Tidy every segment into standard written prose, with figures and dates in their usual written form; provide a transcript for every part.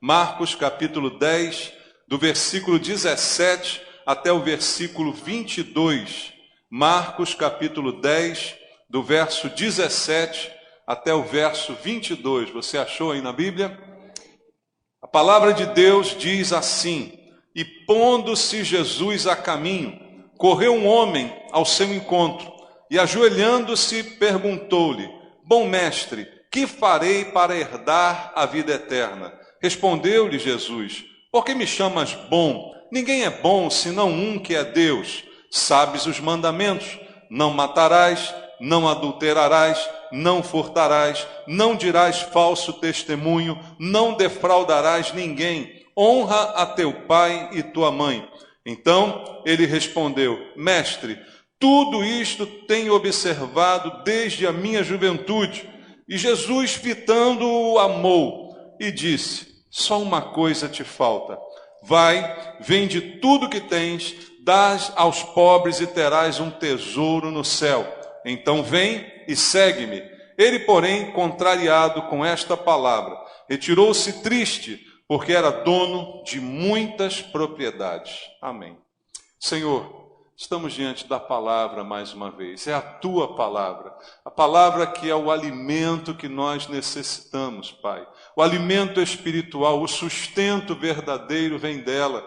Marcos capítulo 10, do versículo 17 até o versículo 22. Marcos capítulo 10, do verso 17 até o verso 22. Você achou aí na Bíblia? A palavra de Deus diz assim: E pondo-se Jesus a caminho, correu um homem ao seu encontro, e ajoelhando-se perguntou-lhe: Bom mestre, que farei para herdar a vida eterna? Respondeu-lhe Jesus: Por que me chamas bom? Ninguém é bom senão um, que é Deus. Sabes os mandamentos: não matarás, não adulterarás, não furtarás, não dirás falso testemunho, não defraudarás ninguém, honra a teu pai e tua mãe. Então ele respondeu: Mestre, tudo isto tenho observado desde a minha juventude. E Jesus, fitando-o, amou e disse: Só uma coisa te falta. Vai, vende tudo que tens, dás aos pobres e terás um tesouro no céu. Então vem e segue-me. Ele, porém, contrariado com esta palavra, retirou-se triste, porque era dono de muitas propriedades. Amém. Senhor, estamos diante da palavra mais uma vez. É a tua palavra, a palavra que é o alimento que nós necessitamos, Pai. O alimento espiritual, o sustento verdadeiro vem dela.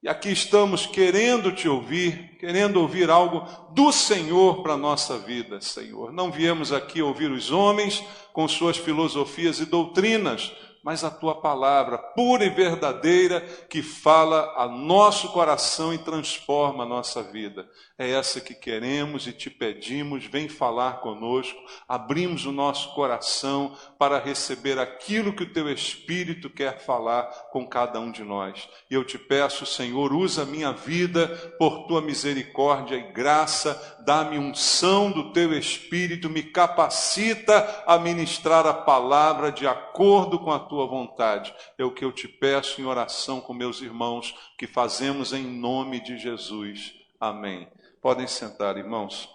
E aqui estamos querendo te ouvir, querendo ouvir algo do Senhor para a nossa vida, Senhor. Não viemos aqui ouvir os homens com suas filosofias e doutrinas, mas a tua palavra pura e verdadeira que fala a nosso coração e transforma a nossa vida. É essa que queremos e te pedimos, vem falar conosco, abrimos o nosso coração para receber aquilo que o teu Espírito quer falar com cada um de nós. E eu te peço, Senhor, usa a minha vida por tua misericórdia e graça, dá-me unção do teu Espírito, me capacita a ministrar a palavra de acordo com a tua vontade. É o que eu te peço em oração com meus irmãos, que fazemos em nome de Jesus. Amém. Podem sentar, irmãos.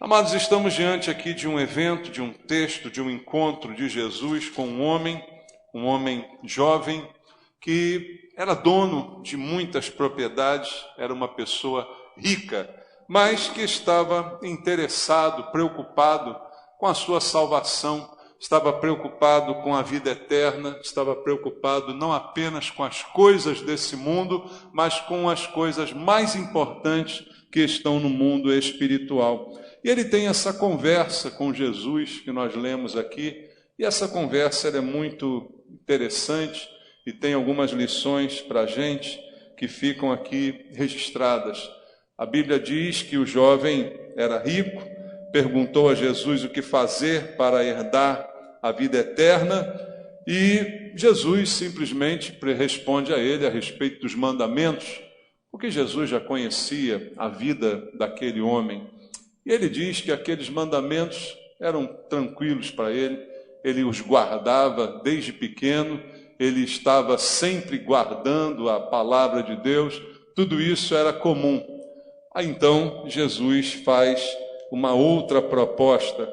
Amados, estamos diante aqui de um evento, de um texto, de um encontro de Jesus com um homem jovem, que era dono de muitas propriedades, era uma pessoa rica, mas que estava interessado, preocupado com a sua salvação, estava preocupado com a vida eterna, estava preocupado não apenas com as coisas desse mundo, mas com as coisas mais importantes que estão no mundo espiritual. E ele tem essa conversa com Jesus, que nós lemos aqui, e essa conversa é muito interessante e tem algumas lições para a gente que ficam aqui registradas. A Bíblia diz que o jovem era rico, perguntou a Jesus o que fazer para herdar a vida eterna, e Jesus simplesmente responde a ele a respeito dos mandamentos, porque Jesus já conhecia a vida daquele homem. E ele diz que aqueles mandamentos eram tranquilos para ele, ele os guardava desde pequeno, ele estava sempre guardando a palavra de Deus, tudo isso era comum. Aí então Jesus faz uma outra proposta.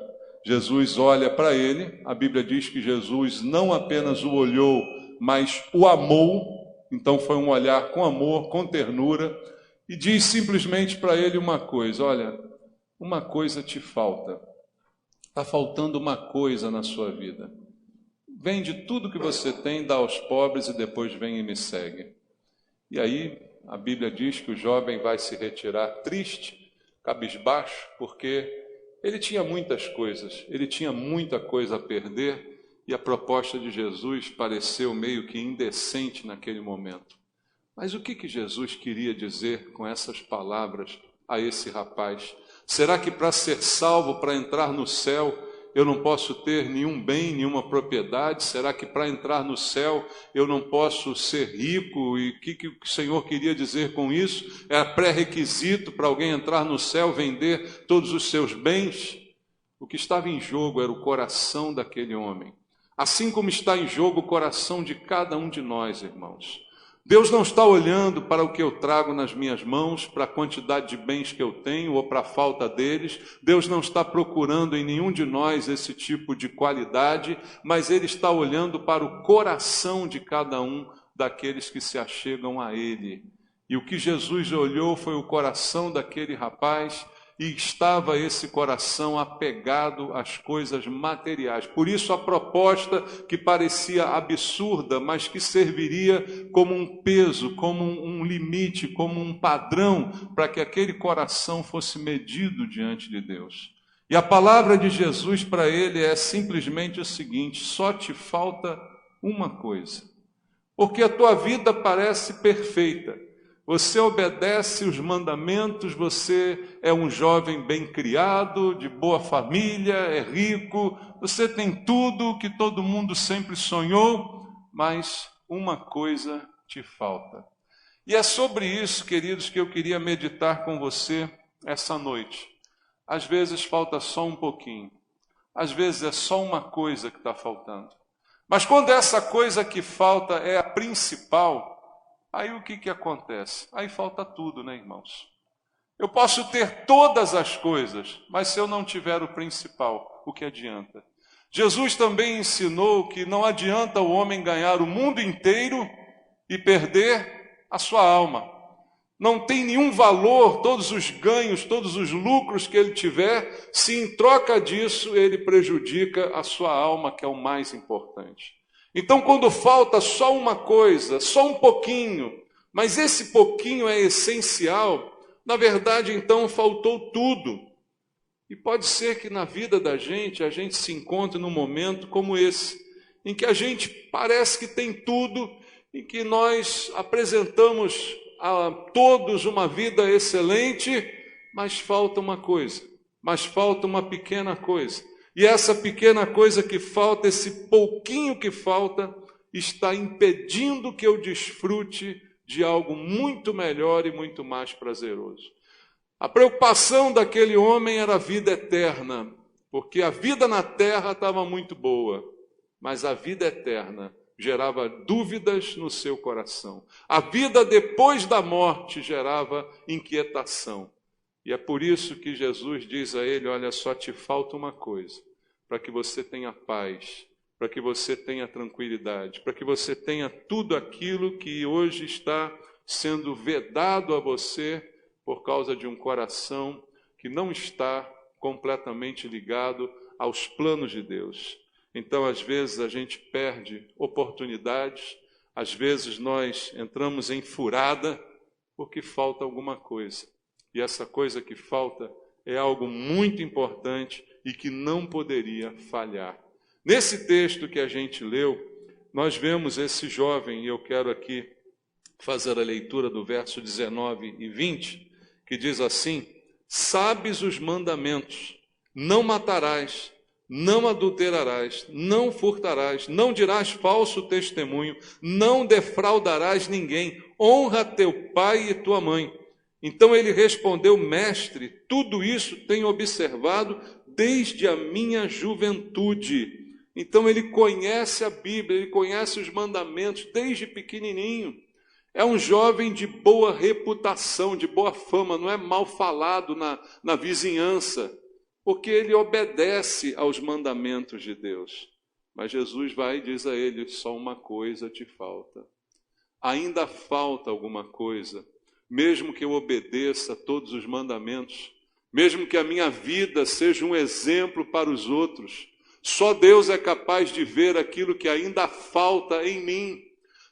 Jesus olha para ele, a Bíblia diz que Jesus não apenas o olhou, mas o amou. Então foi um olhar com amor, com ternura, e diz simplesmente para ele uma coisa: olha, uma coisa te falta, está faltando uma coisa na sua vida. Vende tudo que você tem, dá aos pobres e depois vem e me segue. E aí a Bíblia diz que o jovem vai se retirar triste, cabisbaixo, porque ele tinha muitas coisas, ele tinha muita coisa a perder, e a proposta de Jesus pareceu meio que indecente naquele momento. Mas o que Jesus queria dizer com essas palavras a esse rapaz? Será que para ser salvo, para entrar no céu, eu não posso ter nenhum bem, nenhuma propriedade? Será que para entrar no céu eu não posso ser rico? E o que o Senhor queria dizer com isso? Era pré-requisito para alguém entrar no céu, vender todos os seus bens? O que estava em jogo era o coração daquele homem. Assim como está em jogo o coração de cada um de nós, irmãos. Deus não está olhando para o que eu trago nas minhas mãos, para a quantidade de bens que eu tenho ou para a falta deles. Deus não está procurando em nenhum de nós esse tipo de qualidade, mas Ele está olhando para o coração de cada um daqueles que se achegam a Ele. E o que Jesus olhou foi o coração daquele rapaz, e estava esse coração apegado às coisas materiais. Por isso a proposta que parecia absurda, mas que serviria como um peso, como um limite, como um padrão, para que aquele coração fosse medido diante de Deus. E a palavra de Jesus para ele é simplesmente o seguinte: só te falta uma coisa, porque a tua vida parece perfeita. Você obedece os mandamentos, você é um jovem bem criado, de boa família, é rico, você tem tudo o que todo mundo sempre sonhou, mas uma coisa te falta. E é sobre isso, queridos, que eu queria meditar com você essa noite. Às vezes falta só um pouquinho, às vezes é só uma coisa que está faltando. Mas quando essa coisa que falta é a principal, aí o que acontece? Aí falta tudo, né, irmãos? Eu posso ter todas as coisas, mas se eu não tiver o principal, o que adianta? Jesus também ensinou que não adianta o homem ganhar o mundo inteiro e perder a sua alma. Não tem nenhum valor todos os ganhos, todos os lucros que ele tiver, se em troca disso ele prejudica a sua alma, que é o mais importante. Então, quando falta só uma coisa, só um pouquinho, mas esse pouquinho é essencial, na verdade, então, faltou tudo. E pode ser que na vida da gente, a gente se encontre num momento como esse, em que a gente parece que tem tudo, em que nós apresentamos a todos uma vida excelente, mas falta uma coisa, mas falta uma pequena coisa. E essa pequena coisa que falta, esse pouquinho que falta, está impedindo que eu desfrute de algo muito melhor e muito mais prazeroso. A preocupação daquele homem era a vida eterna, porque a vida na terra estava muito boa, mas a vida eterna gerava dúvidas no seu coração. A vida depois da morte gerava inquietação. E é por isso que Jesus diz a ele: olha, só te falta uma coisa, para que você tenha paz, para que você tenha tranquilidade, para que você tenha tudo aquilo que hoje está sendo vedado a você por causa de um coração que não está completamente ligado aos planos de Deus. Então, às vezes, a gente perde oportunidades, às vezes nós entramos em furada porque falta alguma coisa. E essa coisa que falta é algo muito importante e que não poderia falhar. Nesse texto que a gente leu, nós vemos esse jovem, e eu quero aqui fazer a leitura do verso 19 e 20, que diz assim: sabes os mandamentos, não matarás, não adulterarás, não furtarás, não dirás falso testemunho, não defraudarás ninguém, honra teu pai e tua mãe. Então ele respondeu: mestre, tudo isso tenho observado desde a minha juventude. Então ele conhece a Bíblia, ele conhece os mandamentos desde pequenininho. É um jovem de boa reputação, de boa fama, não é mal falado na vizinhança, porque ele obedece aos mandamentos de Deus. Mas Jesus vai e diz a ele: só uma coisa te falta. Ainda falta alguma coisa. Mesmo que eu obedeça a todos os mandamentos, mesmo que a minha vida seja um exemplo para os outros, só Deus é capaz de ver aquilo que ainda falta em mim.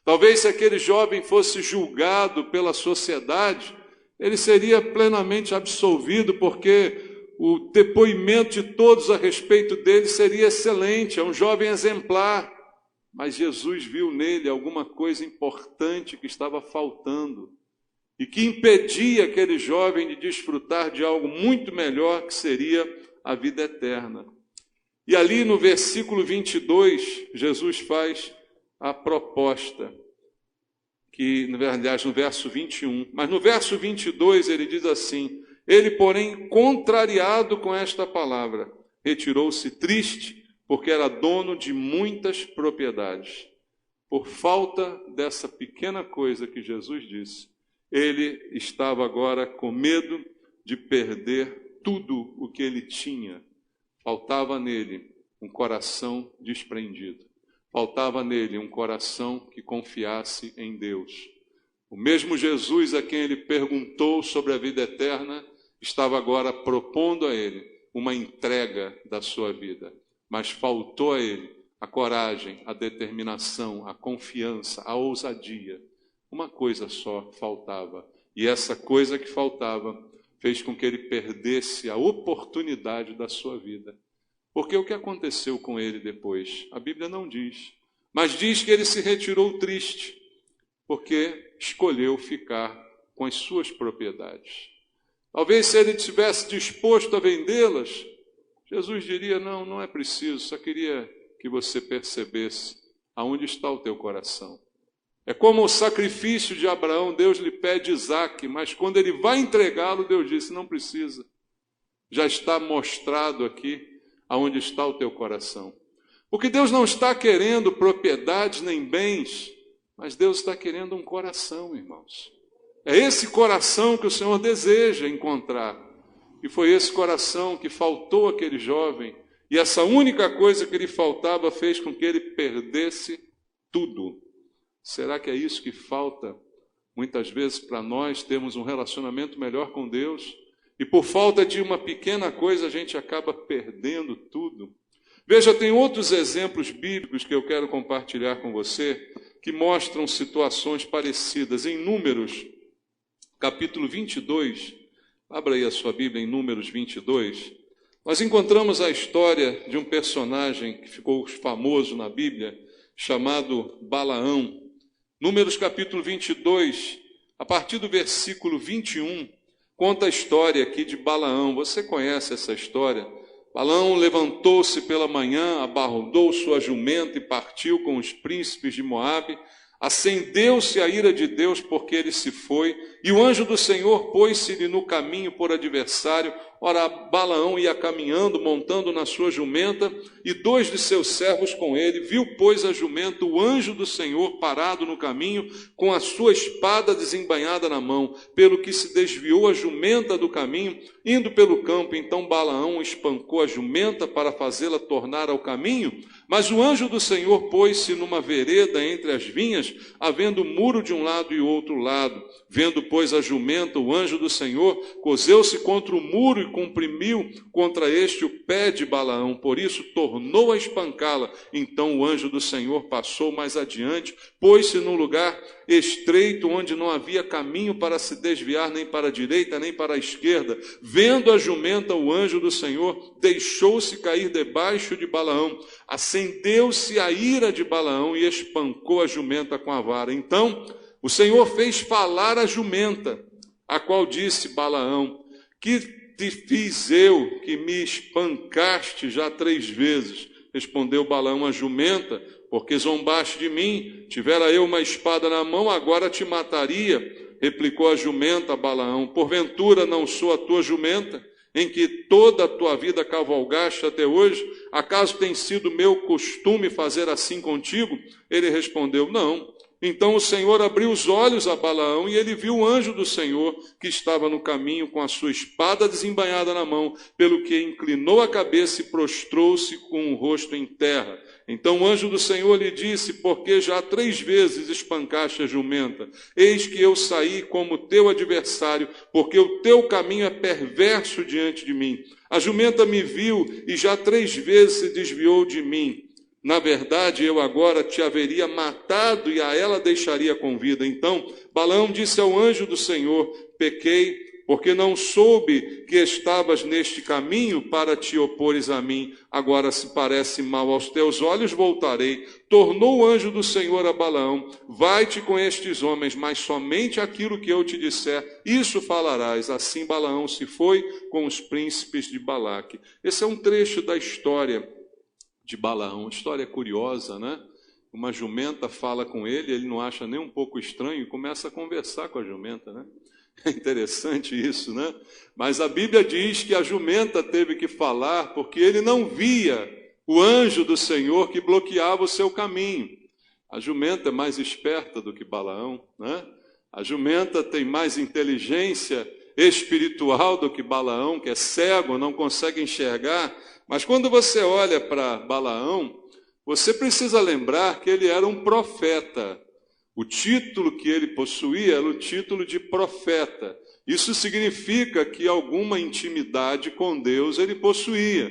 Talvez se aquele jovem fosse julgado pela sociedade, ele seria plenamente absolvido, porque o depoimento de todos a respeito dele seria excelente, é um jovem exemplar. Mas Jesus viu nele alguma coisa importante que estava faltando e que impedia aquele jovem de desfrutar de algo muito melhor, que seria a vida eterna. E ali no versículo 22, Jesus faz a proposta, que, aliás, no verso 21, mas no verso 22 ele diz assim: ele, porém, contrariado com esta palavra, retirou-se triste, porque era dono de muitas propriedades. por falta dessa pequena coisa que Jesus disse, ele estava agora com medo de perder tudo o que ele tinha. Faltava nele um coração desprendido. Faltava nele um coração que confiasse em Deus. O mesmo Jesus a quem ele perguntou sobre a vida eterna, estava agora propondo a ele uma entrega da sua vida. Mas faltou a ele a coragem, a determinação, a confiança, a ousadia. Uma coisa só faltava. E essa coisa que faltava fez com que ele perdesse a oportunidade da sua vida. Porque o que aconteceu com ele depois? A Bíblia não diz. Mas diz que ele se retirou triste, porque escolheu ficar com as suas propriedades. Talvez se ele estivesse disposto a vendê-las, Jesus diria, não é preciso, só queria que você percebesse aonde está o teu coração. É como o sacrifício de Abraão, Deus lhe pede Isaque, mas quando ele vai entregá-lo, Deus disse, não precisa. Já está mostrado aqui aonde está o teu coração. Porque Deus não está querendo propriedades nem bens, mas Deus está querendo um coração, irmãos. É esse coração que o Senhor deseja encontrar. E foi esse coração que faltou àquele jovem, e essa única coisa que lhe faltava fez com que ele perdesse tudo. Será que é isso que falta muitas vezes para nós termos um relacionamento melhor com Deus? E por falta de uma pequena coisa a gente acaba perdendo tudo. Veja, tem outros exemplos bíblicos que eu quero compartilhar com você que mostram situações parecidas. Em Números, capítulo 22, abra aí a sua Bíblia em Números 22, nós encontramos a história de um personagem que ficou famoso na Bíblia, chamado Balaão. Números capítulo 22, a partir do versículo 21, conta a história aqui de Balaão. Você conhece essa história? Balaão levantou-se pela manhã, abordou sua jumenta e partiu com os príncipes de Moabe. Acendeu-se a ira de Deus porque ele se foi, e o anjo do Senhor pôs-se-lhe no caminho por adversário. Ora, Balaão ia caminhando, montando na sua jumenta, e 2 de seus servos com ele. Viu, pois, a jumenta, o anjo do Senhor parado no caminho, com a sua espada desembainhada na mão, pelo que se desviou a jumenta do caminho, indo pelo campo. Então Balaão espancou a jumenta para fazê-la tornar ao caminho, mas o anjo do Senhor pôs-se numa vereda entre as vinhas, havendo muro de um lado e outro lado. Vendo, pois, a jumenta, o anjo do Senhor coseu-se contra o muro e comprimiu contra este o pé de Balaão, por isso tornou a espancá-la. Então o anjo do Senhor passou mais adiante, pôs-se num lugar estreito, onde não havia caminho para se desviar nem para a direita nem para a esquerda. Vendo a jumenta, o anjo do Senhor deixou-se cair debaixo de Balaão. Acendeu-se a ira de Balaão e espancou a jumenta com a vara. Então o Senhor fez falar a jumenta, a qual disse Balaão, que te fiz eu, que me espancaste já 3 vezes? Respondeu Balaão à jumenta, porque zombaste de mim, tivera eu uma espada na mão, agora te mataria. Replicou a jumenta a Balaão, porventura não sou a tua jumenta, em que toda a tua vida cavalgaste até hoje? Acaso tem sido meu costume fazer assim contigo? Ele respondeu, não. Então o Senhor abriu os olhos a Balaão e ele viu o anjo do Senhor que estava no caminho com a sua espada desembainhada na mão, pelo que inclinou a cabeça e prostrou-se com o rosto em terra. Então o anjo do Senhor lhe disse, porque já 3 vezes espancaste a jumenta, eis que eu saí como teu adversário, porque o teu caminho é perverso diante de mim. A jumenta me viu e já 3 vezes se desviou de mim. Na verdade, eu agora te haveria matado e a ela deixaria com vida. Então Balaão disse ao anjo do Senhor, pequei, porque não soube que estavas neste caminho para te opores a mim. Agora, se parece mal aos teus olhos, voltarei. Tornou o anjo do Senhor a Balaão, vai-te com estes homens, mas somente aquilo que eu te disser, isso falarás. Assim Balaão se foi com os príncipes de Balaque. Esse é um trecho da história de Balaão, história curiosa, né? Uma jumenta fala com ele, ele não acha nem um pouco estranho e começa a conversar com a jumenta, né? É interessante isso, né? Mas a Bíblia diz que a jumenta teve que falar porque ele não via o anjo do Senhor que bloqueava o seu caminho. A jumenta é mais esperta do que Balaão, né? A jumenta tem mais inteligência espiritual do que Balaão, que é cego, não consegue enxergar. Mas quando você olha para Balaão, você precisa lembrar que ele era um profeta. O título que ele possuía era o título de profeta. Isso significa que alguma intimidade com Deus ele possuía,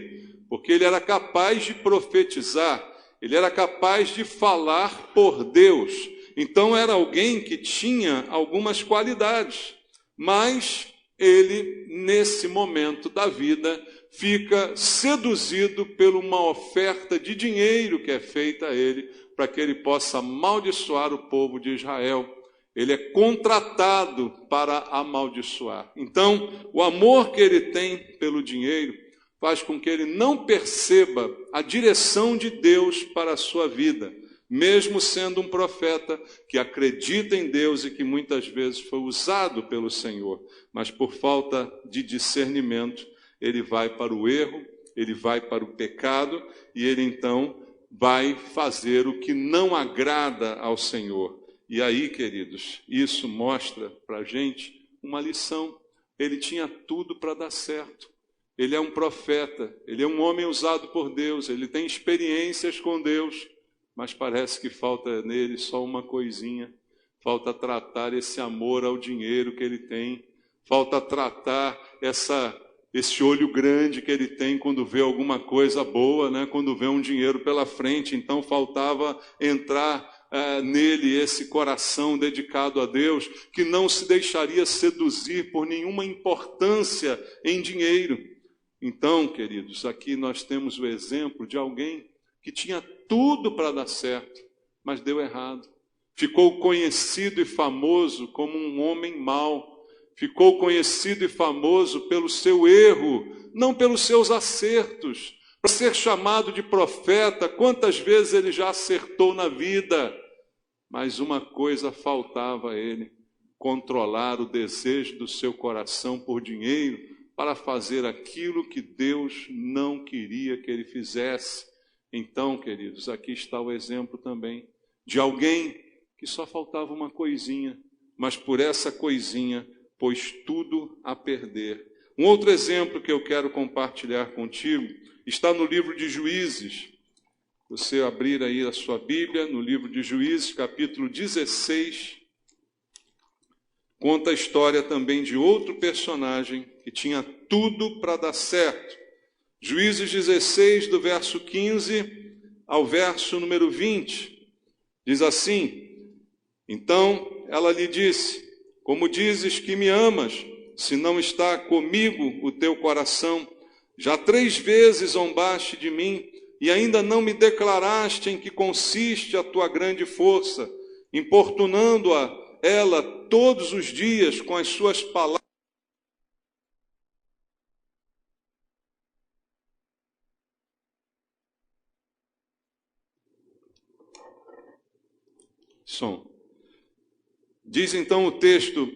porque ele era capaz de profetizar, ele era capaz de falar por Deus. Então era alguém que tinha algumas qualidades, mas ele, nesse momento da vida, fica seduzido por uma oferta de dinheiro que é feita a ele, para que ele possa amaldiçoar o povo de Israel. Ele é contratado para amaldiçoar. Então, o amor que ele tem pelo dinheiro faz com que ele não perceba a direção de Deus para a sua vida, mesmo sendo um profeta que acredita em Deus e que muitas vezes foi usado pelo Senhor, mas por falta de discernimento, ele vai para o erro, ele vai para o pecado e ele então vai fazer o que não agrada ao Senhor. E aí, queridos, isso mostra para a gente uma lição. Ele tinha tudo para dar certo. Ele é um profeta, ele é um homem usado por Deus, ele tem experiências com Deus, mas parece que falta nele só uma coisinha. Falta tratar esse amor ao dinheiro que ele tem, falta tratar esse olho grande que ele tem quando vê alguma coisa boa, né? Quando vê um dinheiro pela frente. Então faltava entrar nele esse coração dedicado a Deus, que não se deixaria seduzir por nenhuma importância em dinheiro. Então, queridos, aqui nós temos o exemplo de alguém que tinha tudo para dar certo, mas deu errado. Ficou conhecido e famoso como um homem mau. Ficou conhecido e famoso pelo seu erro, não pelos seus acertos. Para ser chamado de profeta, quantas vezes ele já acertou na vida? Mas uma coisa faltava a ele: controlar o desejo do seu coração por dinheiro para fazer aquilo que Deus não queria que ele fizesse. Então, queridos, aqui está o exemplo também de alguém que só faltava uma coisinha, mas por essa coisinha pôs tudo a perder. Um outro exemplo que eu quero compartilhar contigo está no livro de Juízes. Você abrir aí a sua Bíblia, no livro de Juízes, capítulo 16, conta a história também de outro personagem que tinha tudo para dar certo. Juízes 16, do verso 15 ao verso número 20, diz assim: Então ela lhe disse: Como dizes que me amas, se não está comigo o teu coração? Já 3 vezes zombaste de mim, e ainda não me declaraste em que consiste a tua grande força, importunando-a ela todos os dias com as suas palavras. Diz então o texto: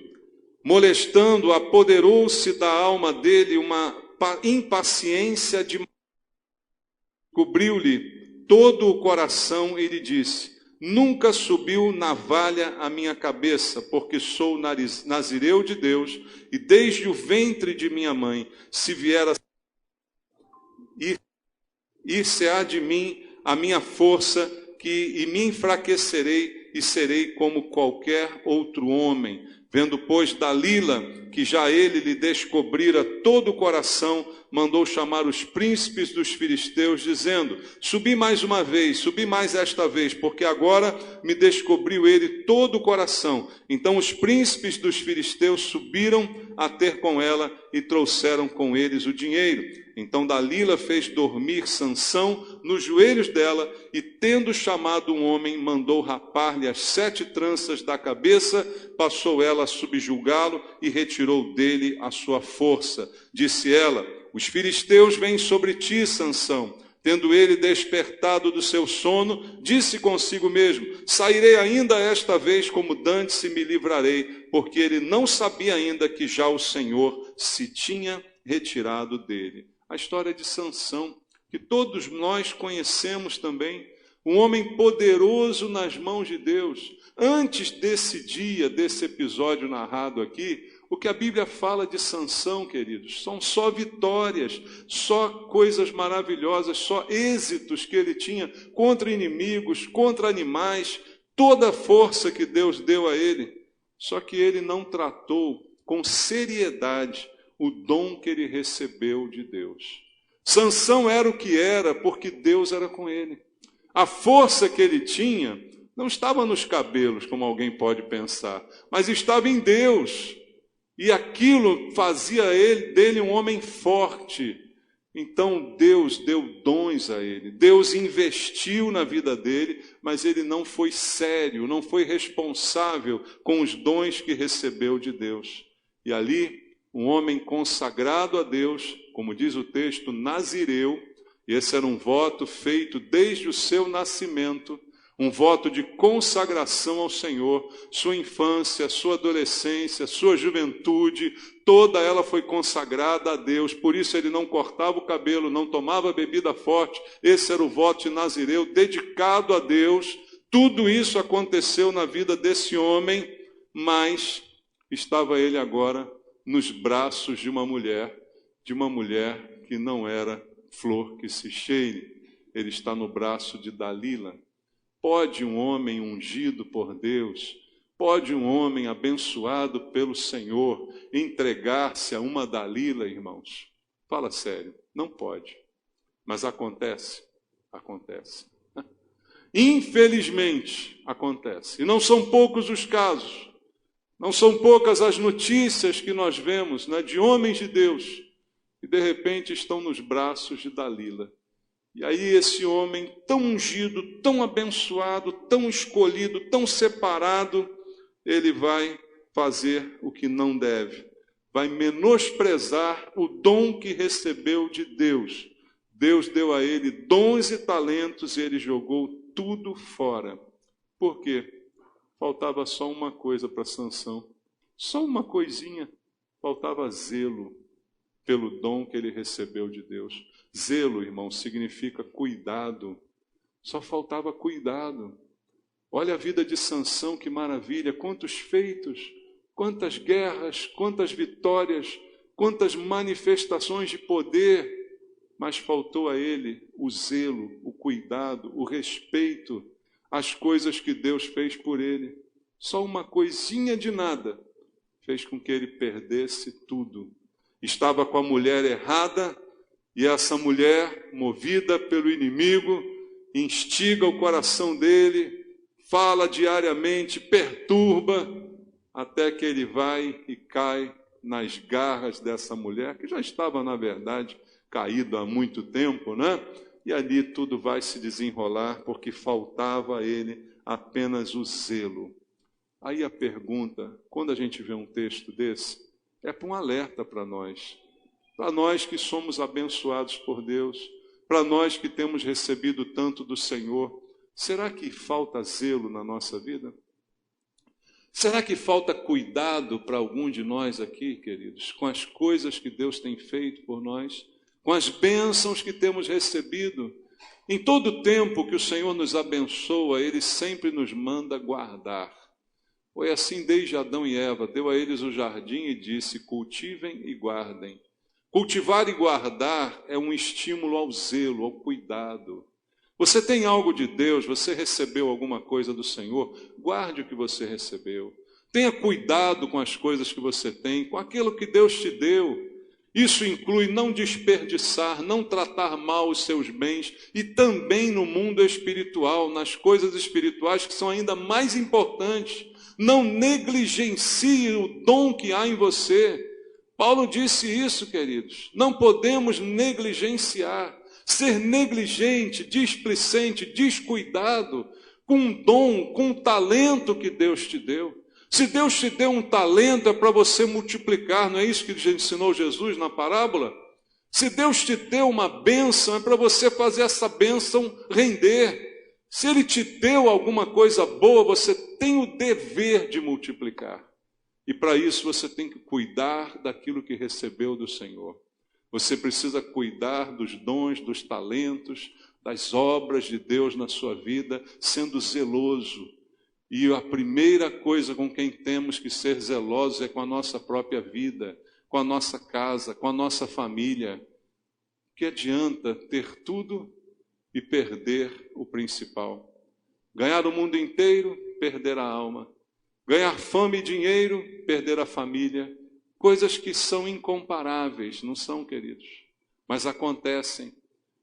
molestando, apoderou-se da alma dele uma impaciência de... Cobriu-lhe todo o coração e lhe disse: Nunca subiu navalha à minha cabeça, porque sou nazireu de Deus, e desde o ventre de minha mãe, se vier a ir-se-á de mim a minha força, e me enfraquecerei, e serei como qualquer outro homem. Vendo, pois, Dalila, que já ele lhe descobrira todo o coração, mandou chamar os príncipes dos filisteus, dizendo: Subi mais uma vez, subi mais esta vez, porque agora me descobriu ele todo o coração. Então os príncipes dos filisteus subiram a ter com ela e trouxeram com eles o dinheiro. Então Dalila fez dormir Sansão nos joelhos dela, e tendo chamado um homem, mandou rapar-lhe as 7 tranças da cabeça, passou ela a subjulgá-lo e retirou dele a sua força. Disse ela: Os filisteus vêm sobre ti, Sansão. Tendo ele despertado do seu sono, disse consigo mesmo: Sairei ainda esta vez como dantes e me livrarei, porque ele não sabia ainda que já o Senhor se tinha retirado dele. A história de Sansão, que todos nós conhecemos também, um homem poderoso nas mãos de Deus. Antes desse dia, desse episódio narrado aqui, o que a Bíblia fala de Sansão, queridos, são só vitórias, só coisas maravilhosas, só êxitos que ele tinha contra inimigos, contra animais, toda a força que Deus deu a ele. Só que ele não tratou com seriedade o dom que ele recebeu de Deus. Sansão era o que era porque Deus era com ele. A força que ele tinha não estava nos cabelos, como alguém pode pensar, mas estava em Deus. E aquilo fazia dele um homem forte. Então Deus deu dons a ele. Deus investiu na vida dele, mas ele não foi sério, não foi responsável com os dons que recebeu de Deus. E ali, um homem consagrado a Deus, como diz o texto, nazireu, e esse era um voto feito desde o seu nascimento, um voto de consagração ao Senhor. Sua infância, sua adolescência, sua juventude, toda ela foi consagrada a Deus. Por isso ele não cortava o cabelo, não tomava bebida forte. Esse era o voto de Nazireu, dedicado a Deus. Tudo isso aconteceu na vida desse homem, mas estava ele agora nos braços de uma mulher que não era flor que se cheire. Ele está no braço de Dalila. Pode um homem ungido por Deus, pode um homem abençoado pelo Senhor entregar-se a uma Dalila, irmãos? Fala sério, não pode. Mas acontece, acontece. Infelizmente, acontece. E não são poucos os casos, não são poucas as notícias que nós vemos, né, de homens de Deus que de repente estão nos braços de Dalila. E aí esse homem tão ungido, tão abençoado, tão escolhido, tão separado, ele vai fazer o que não deve. Vai menosprezar o dom que recebeu de Deus. Deus deu a ele dons e talentos e ele jogou tudo fora. Por quê? Faltava só uma coisa para Sansão. Só uma coisinha. Faltava zelo pelo dom que ele recebeu de Deus. Zelo, irmão, significa cuidado. Só faltava cuidado. Olha a vida de Sansão, que maravilha. Quantos feitos, quantas guerras, quantas vitórias, quantas manifestações de poder. Mas faltou a ele o zelo, o cuidado, o respeito, as coisas que Deus fez por ele. Só uma coisinha de nada fez com que ele perdesse tudo. Estava com a mulher errada, e essa mulher, movida pelo inimigo, instiga o coração dele, fala diariamente, perturba, até que ele vai e cai nas garras dessa mulher, que já estava, na verdade, caído há muito tempo, né? E ali tudo vai se desenrolar, porque faltava a ele apenas o zelo. Aí a pergunta, quando a gente vê um texto desse, é para um alerta para nós que somos abençoados por Deus, para nós que temos recebido tanto do Senhor. Será que falta zelo na nossa vida? Será que falta cuidado para algum de nós aqui, queridos, com as coisas que Deus tem feito por nós, com as bênçãos que temos recebido? Em todo o tempo que o Senhor nos abençoa, Ele sempre nos manda guardar. Foi assim desde Adão e Eva, deu a eles o jardim e disse: cultivem e guardem. Cultivar e guardar é um estímulo ao zelo, ao cuidado. Você tem algo de Deus, você recebeu alguma coisa do Senhor, guarde o que você recebeu. Tenha cuidado com as coisas que você tem, com aquilo que Deus te deu. Isso inclui não desperdiçar, não tratar mal os seus bens e também no mundo espiritual, nas coisas espirituais que são ainda mais importantes. Não negligencie o dom que há em você. Paulo disse isso, queridos. Não podemos negligenciar. Ser negligente, displicente, descuidado com um dom, com um talento que Deus te deu. Se Deus te deu um talento, é para você multiplicar, não é isso que ensinou Jesus na parábola? Se Deus te deu uma bênção, é para você fazer essa bênção render. Se Ele te deu alguma coisa boa, você tem o dever de multiplicar. E para isso você tem que cuidar daquilo que recebeu do Senhor. Você precisa cuidar dos dons, dos talentos, das obras de Deus na sua vida, sendo zeloso. E a primeira coisa com quem temos que ser zelosos é com a nossa própria vida, com a nossa casa, com a nossa família. Que adianta ter tudo e perder o principal? Ganhar o mundo inteiro, perder a alma. Ganhar fama e dinheiro, perder a família. Coisas que são incomparáveis, não são, queridos? Mas acontecem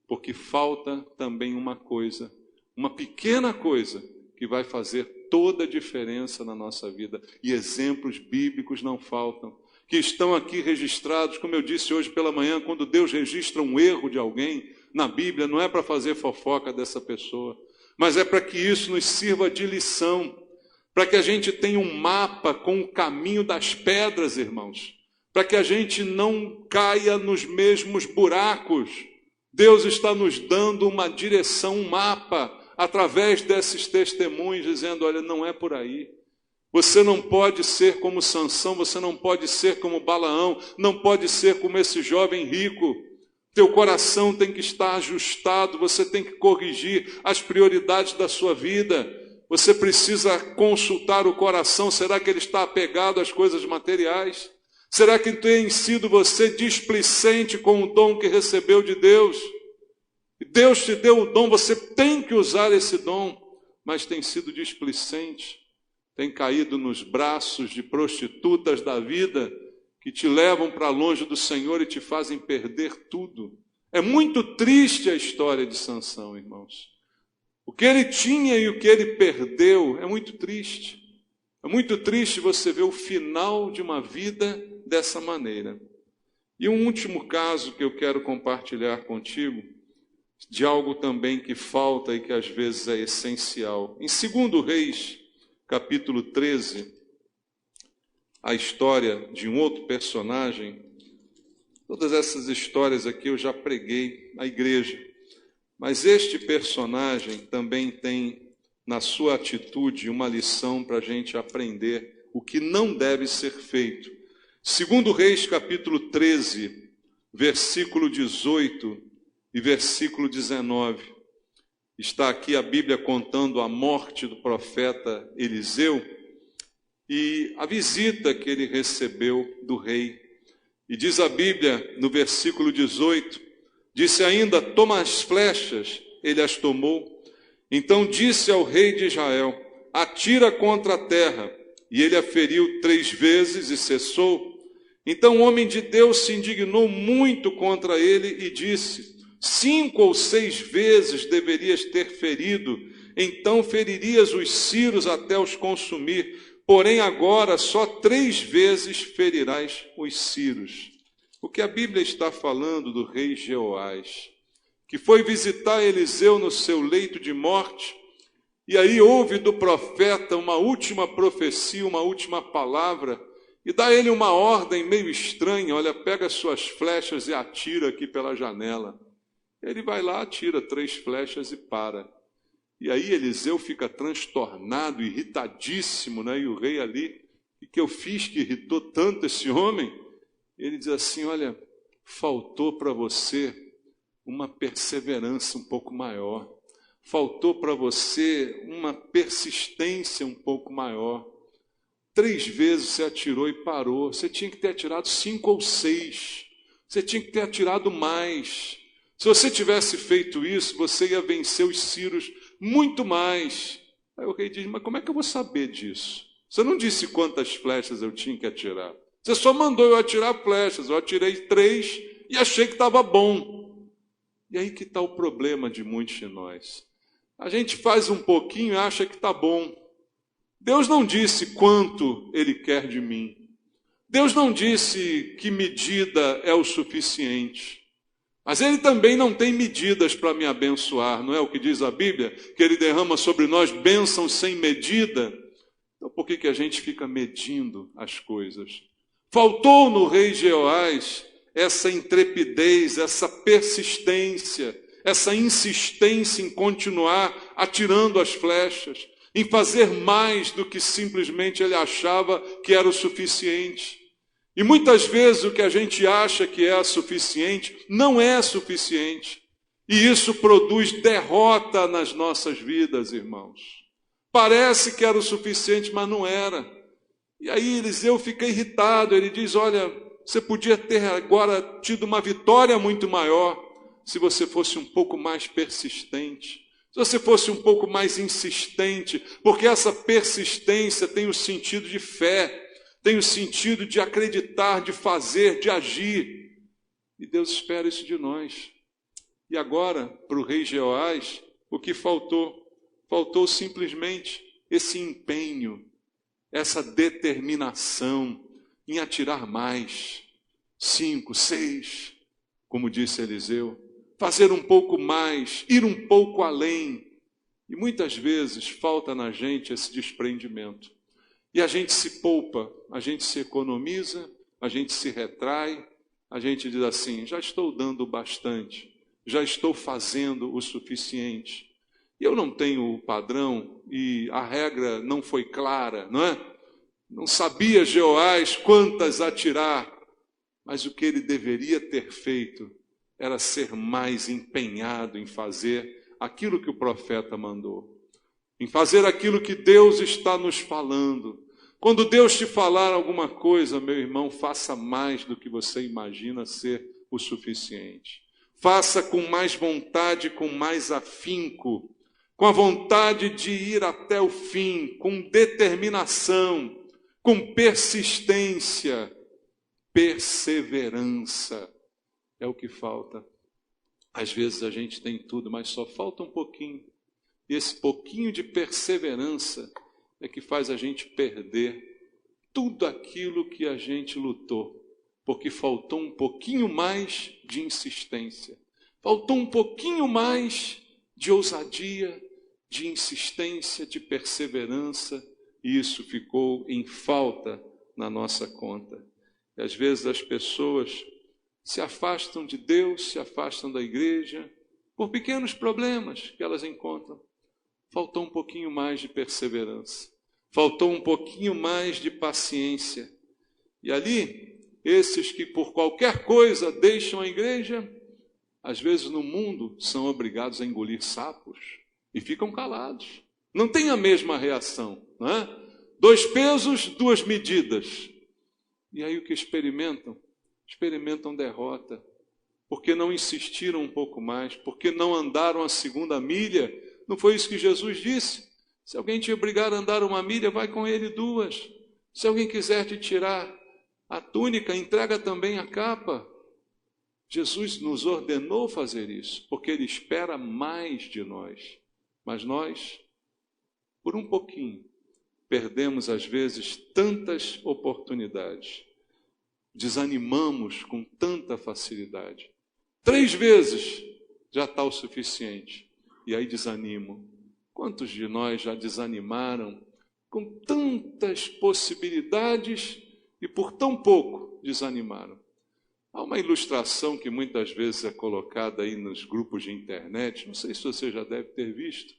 porque falta também uma coisa, uma pequena coisa que vai fazer toda a diferença na nossa vida. E exemplos bíblicos não faltam, que estão aqui registrados, como eu disse hoje pela manhã, quando Deus registra um erro de alguém na Bíblia, não é para fazer fofoca dessa pessoa, mas é para que isso nos sirva de lição, para que a gente tenha um mapa com o caminho das pedras, irmãos, para que a gente não caia nos mesmos buracos. Deus está nos dando uma direção, um mapa, através desses testemunhos, dizendo, olha, não é por aí. Você não pode ser como Sansão, você não pode ser como Balaão, não pode ser como esse jovem rico. Teu coração tem que estar ajustado, você tem que corrigir as prioridades da sua vida. Você precisa consultar o coração, será que ele está apegado às coisas materiais? Será que tem sido você displicente com o dom que recebeu de Deus? Deus te deu o dom, você tem que usar esse dom, mas tem sido displicente, tem caído nos braços de prostitutas da vida que te levam para longe do Senhor e te fazem perder tudo. É muito triste a história de Sansão, irmãos. O que ele tinha e o que ele perdeu é muito triste. É muito triste você ver o final de uma vida dessa maneira. E um último caso que eu quero compartilhar contigo, de algo também que falta e que às vezes é essencial. Em 2 Reis, capítulo 13, a história de um outro personagem. Todas essas histórias aqui eu já preguei na igreja, mas este personagem também tem na sua atitude uma lição para a gente aprender o que não deve ser feito. 2 Reis, capítulo 13, versículo 18 e versículo 19. Está aqui a Bíblia contando a morte do profeta Eliseu e a visita que ele recebeu do rei. E diz a Bíblia, no versículo 18, disse ainda, toma as flechas, ele as tomou. Então disse ao rei de Israel, atira contra a terra. E ele a feriu 3 vezes e cessou. Então o homem de Deus se indignou muito contra ele e disse, 5 ou 6 vezes deverias ter ferido, então feririas os ciros até os consumir. Porém agora só 3 vezes ferirás os ciros. O que a Bíblia está falando do rei Jeoás, que foi visitar Eliseu no seu leito de morte, e aí ouve do profeta uma última profecia, uma última palavra, e dá ele uma ordem meio estranha, olha, pega suas flechas e atira aqui pela janela. Ele vai lá, atira 3 flechas e para. E aí Eliseu fica transtornado, irritadíssimo, né? E o rei ali, o que eu fiz que irritou tanto esse homem? Ele diz assim, olha, faltou para você uma perseverança um pouco maior. Faltou para você uma persistência um pouco maior. 3 vezes você atirou e parou. Você tinha que ter atirado 5 ou 6. Você tinha que ter atirado mais. Se você tivesse feito isso, você ia vencer os ciros muito mais. Aí o rei diz, mas como é que eu vou saber disso? Você não disse quantas flechas eu tinha que atirar. Você só mandou eu atirar flechas. Eu atirei 3 e achei que estava bom. E aí que está o problema de muitos de nós. A gente faz um pouquinho e acha que está bom. Deus não disse quanto Ele quer de mim. Deus não disse que medida é o suficiente. Mas Ele também não tem medidas para me abençoar. Não é o que diz a Bíblia? Que Ele derrama sobre nós bênçãos sem medida. Então por que a gente fica medindo as coisas? Faltou no rei Jeoás essa intrepidez, essa persistência, essa insistência em continuar atirando as flechas, em fazer mais do que simplesmente ele achava que era o suficiente. E muitas vezes o que a gente acha que é suficiente não é suficiente. E isso produz derrota nas nossas vidas, irmãos. Parece que era o suficiente, mas não era. E aí Eliseu fica irritado, ele diz, olha, você podia ter agora tido uma vitória muito maior se você fosse um pouco mais persistente, se você fosse um pouco mais insistente, porque essa persistência tem o sentido de fé, tem o sentido de acreditar, de fazer, de agir. E Deus espera isso de nós. E agora, para o rei Jeoás, o que faltou? Faltou simplesmente esse empenho, essa determinação em atirar mais, 5, 6, como disse Eliseu, fazer um pouco mais, ir um pouco além. E muitas vezes falta na gente esse desprendimento. E a gente se poupa, a gente se economiza, a gente se retrai, a gente diz assim, já estou dando bastante, já estou fazendo o suficiente. E eu não tenho o padrão e a regra não foi clara, não é? Não sabia Jeoás quantas atirar, mas o que ele deveria ter feito era ser mais empenhado em fazer aquilo que o profeta mandou, em fazer aquilo que Deus está nos falando. Quando Deus te falar alguma coisa, meu irmão, faça mais do que você imagina ser o suficiente. Faça com mais vontade, com mais afinco, com a vontade de ir até o fim, com determinação, com persistência, perseverança. É o que falta. Às vezes a gente tem tudo, mas só falta um pouquinho. E esse pouquinho de perseverança é que faz a gente perder tudo aquilo que a gente lutou, porque faltou um pouquinho mais de insistência, faltou um pouquinho mais de ousadia, de insistência, de perseverança, e isso ficou em falta na nossa conta. E às vezes as pessoas se afastam de Deus, se afastam da igreja, por pequenos problemas que elas encontram. Faltou um pouquinho mais de perseverança, faltou um pouquinho mais de paciência. E ali, esses que por qualquer coisa deixam a igreja, às vezes no mundo são obrigados a engolir sapos e ficam calados. Não tem a mesma reação, não é? 2 pesos, 2 medidas. E aí o que experimentam? Experimentam derrota, porque não insistiram um pouco mais, porque não andaram a 2ª milha. Não foi isso que Jesus disse? Se alguém te obrigar a andar 1 milha, vai com ele 2. Se alguém quiser te tirar a túnica, entrega também a capa. Jesus nos ordenou fazer isso, porque Ele espera mais de nós. Mas nós, por um pouquinho, perdemos às vezes tantas oportunidades. Desanimamos com tanta facilidade. 3 vezes já está o suficiente. E aí desanimo. Quantos de nós já desanimaram com tantas possibilidades e por tão pouco desanimaram? Há uma ilustração que muitas vezes é colocada aí nos grupos de internet, não sei se você já deve ter visto,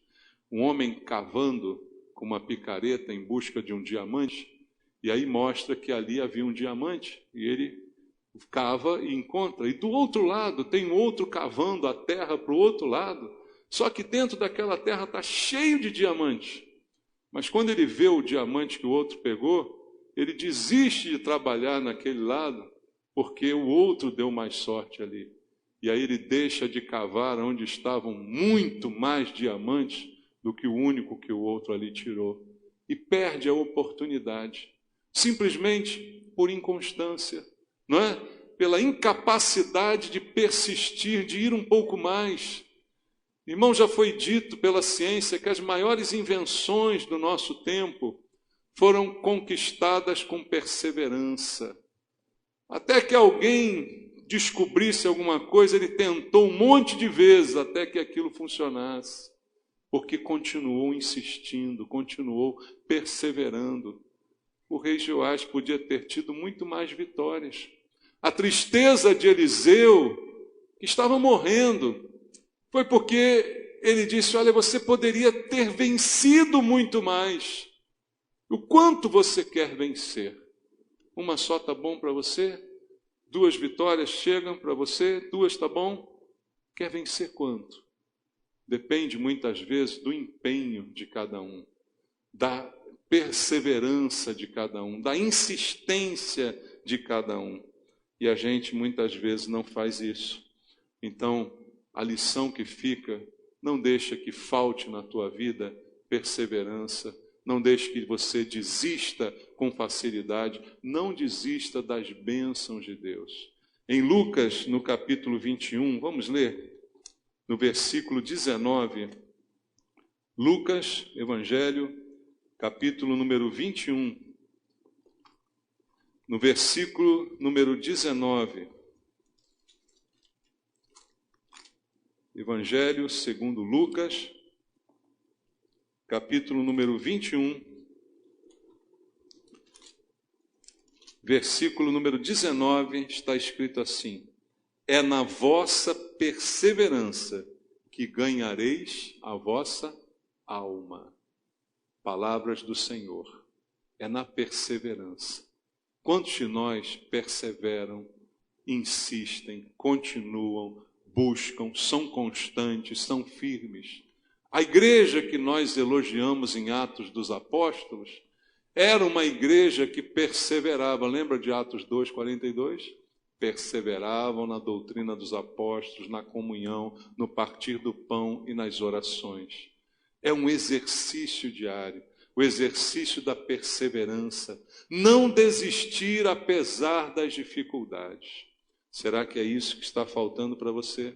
um homem cavando com uma picareta em busca de um diamante, e aí mostra que ali havia um diamante, e ele cava e encontra. E do outro lado tem outro cavando a terra para o outro lado, só que dentro daquela terra está cheio de diamante. Mas quando ele vê o diamante que o outro pegou, ele desiste de trabalhar naquele lado, porque o outro deu mais sorte ali. E aí ele deixa de cavar onde estavam muito mais diamantes do que o único que o outro ali tirou. E perde a oportunidade, simplesmente por inconstância, não é? Pela incapacidade de persistir, de ir um pouco mais. Irmão, já foi dito pela ciência que as maiores invenções do nosso tempo foram conquistadas com perseverança. Até que alguém descobrisse alguma coisa, ele tentou um monte de vezes até que aquilo funcionasse, porque continuou insistindo, continuou perseverando. O rei Jeoás podia ter tido muito mais vitórias. A tristeza de Eliseu, que estava morrendo, foi porque ele disse, olha, você poderia ter vencido muito mais. O quanto você quer vencer? Uma só está bom para você? 2 vitórias chegam para você? 2 está bom? Quer vencer quanto? Depende muitas vezes do empenho de cada um, da perseverança de cada um, da insistência de cada um. E a gente muitas vezes não faz isso. Então, a lição que fica, não deixa que falte na tua vida perseverança, não deixe que você desista com facilidade, não desista das bênçãos de Deus. Em Lucas, no capítulo 21, vamos ler, no versículo 19, Lucas, Evangelho, capítulo número 21, no versículo número 19. Evangelho segundo Lucas, capítulo número 21, versículo número 19, está escrito assim: é na vossa perseverança que ganhareis a vossa alma. Palavras do Senhor. É na perseverança. Quantos de nós perseveram, insistem, continuam, buscam, são constantes, são firmes? A igreja que nós elogiamos em Atos dos Apóstolos era uma igreja que perseverava. Lembra de Atos 2:42? Perseveravam na doutrina dos apóstolos, na comunhão, no partir do pão e nas orações. É um exercício diário, o exercício da perseverança. Não desistir apesar das dificuldades. Será que é isso que está faltando para você?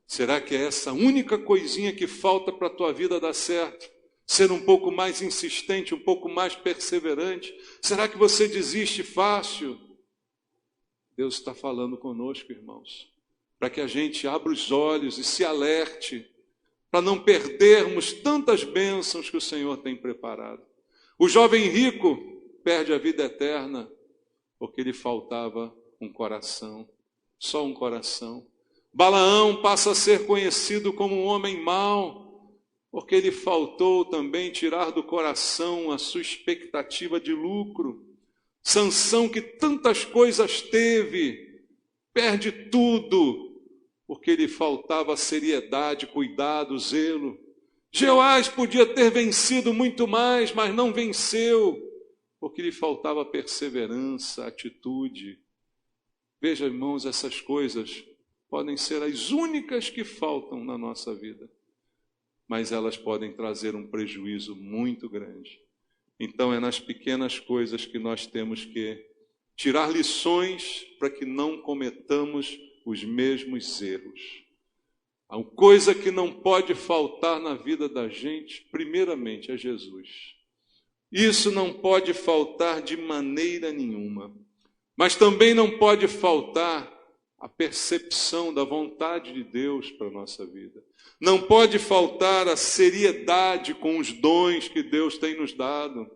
Será que é essa única coisinha que falta para a tua vida dar certo? Ser um pouco mais insistente, um pouco mais perseverante? Será que você desiste fácil? Deus está falando conosco, irmãos, para que a gente abra os olhos e se alerte, para não perdermos tantas bênçãos que o Senhor tem preparado. O jovem rico perde a vida eterna porque lhe faltava um coração, só um coração. Balaão passa a ser conhecido como um homem mau, porque lhe faltou também tirar do coração a sua expectativa de lucro. Sansão, que tantas coisas teve, perde tudo, porque lhe faltava seriedade, cuidado, zelo. Jeoás podia ter vencido muito mais, mas não venceu, porque lhe faltava perseverança, atitude. Veja, irmãos, essas coisas podem ser as únicas que faltam na nossa vida, mas elas podem trazer um prejuízo muito grande. Então é nas pequenas coisas que nós temos que tirar lições para que não cometamos os mesmos erros. A coisa que não pode faltar na vida da gente, primeiramente, é Jesus. Isso não pode faltar de maneira nenhuma. Mas também não pode faltar a percepção da vontade de Deus para a nossa vida. Não pode faltar a seriedade com os dons que Deus tem nos dado.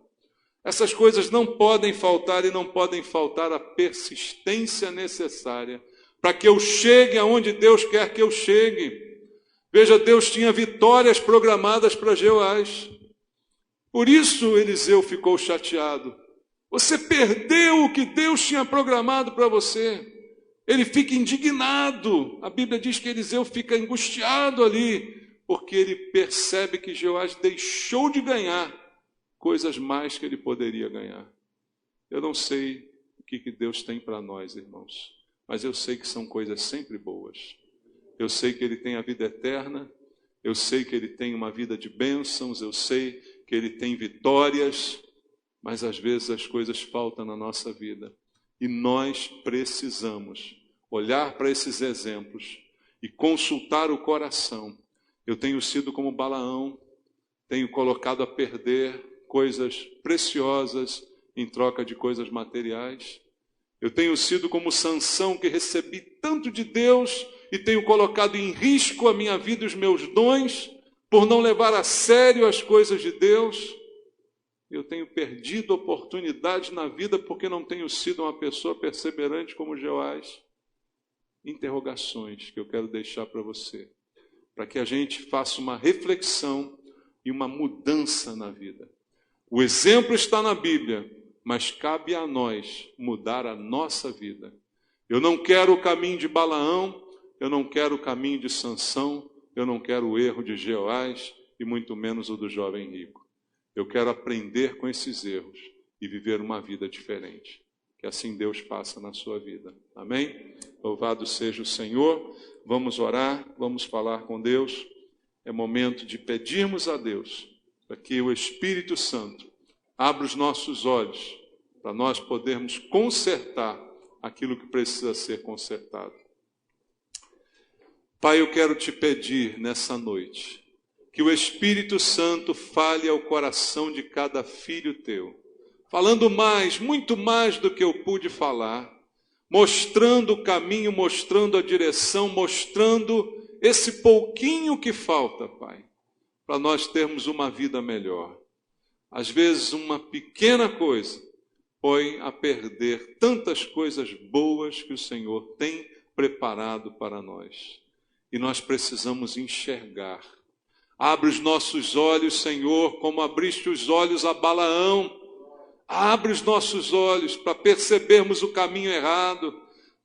Essas coisas não podem faltar, e não podem faltar a persistência necessária para que eu chegue aonde Deus quer que eu chegue. Veja, Deus tinha vitórias programadas para Jeoás. Por isso Eliseu ficou chateado. Você perdeu o que Deus tinha programado para você. Ele fica indignado. A Bíblia diz que Eliseu fica angustiado ali, porque ele percebe que Jeoás deixou de ganhar coisas mais que ele poderia ganhar. Eu não sei o que Deus tem para nós, irmãos, mas eu sei que são coisas sempre boas. Eu sei que Ele tem a vida eterna, eu sei que Ele tem uma vida de bênçãos, eu sei que Ele tem vitórias, mas às vezes as coisas faltam na nossa vida. E nós precisamos olhar para esses exemplos e consultar o coração. Eu tenho sido como Balaão, tenho colocado a perder coisas preciosas em troca de coisas materiais. Eu tenho sido como Sansão, que recebi tanto de Deus e tenho colocado em risco a minha vida e os meus dons por não levar a sério as coisas de Deus. Eu tenho perdido oportunidades na vida porque não tenho sido uma pessoa perseverante como Jeoás. Interrogações que eu quero deixar para você, para que a gente faça uma reflexão e uma mudança na vida. O exemplo está na Bíblia, mas cabe a nós mudar a nossa vida. Eu não quero o caminho de Balaão, Eu não quero o caminho de Sansão, eu não quero o erro de Jeoás e muito menos o do jovem rico. Eu quero aprender com esses erros e viver uma vida diferente. Que assim Deus faça na sua vida. Amém? Louvado seja o Senhor. Vamos orar, vamos falar com Deus. É momento de pedirmos a Deus para que o Espírito Santo abra os nossos olhos para nós podermos consertar aquilo que precisa ser consertado. Pai, eu quero te pedir nessa noite que o Espírito Santo fale ao coração de cada filho teu, falando mais, muito mais do que eu pude falar, mostrando o caminho, mostrando a direção, mostrando esse pouquinho que falta, Pai, para nós termos uma vida melhor. Às vezes uma pequena coisa põe a perder tantas coisas boas que o Senhor tem preparado para nós. E nós precisamos enxergar. Abre os nossos olhos, Senhor, como abriste os olhos a Balaão. Abre os nossos olhos para percebermos o caminho errado,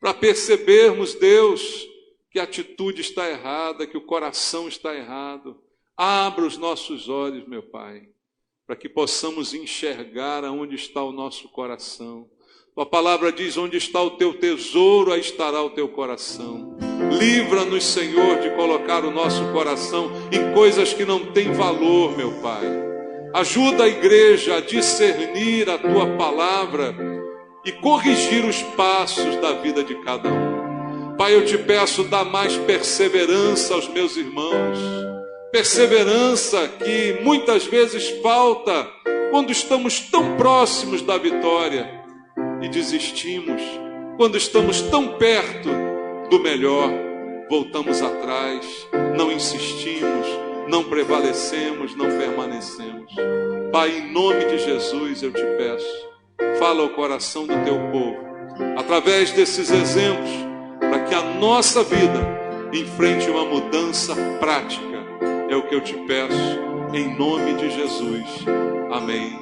para percebermos, Deus, que a atitude está errada, que o coração está errado. Abra os nossos olhos, meu Pai, para que possamos enxergar aonde está o nosso coração. A palavra diz, onde está o teu tesouro, aí estará o teu coração. Livra-nos, Senhor, de colocar o nosso coração em coisas que não têm valor, meu Pai. Ajuda a igreja a discernir a tua palavra e corrigir os passos da vida de cada um. Pai, eu te peço, dá mais perseverança aos meus irmãos. Perseverança que muitas vezes falta quando estamos tão próximos da vitória e desistimos. Quando estamos tão perto do melhor, voltamos atrás, não insistimos, não prevalecemos, não permanecemos. Pai, em nome de Jesus eu te peço, fala ao coração do teu povo, através desses exemplos, para que a nossa vida enfrente uma mudança prática. É o que eu te peço, em nome de Jesus. Amém.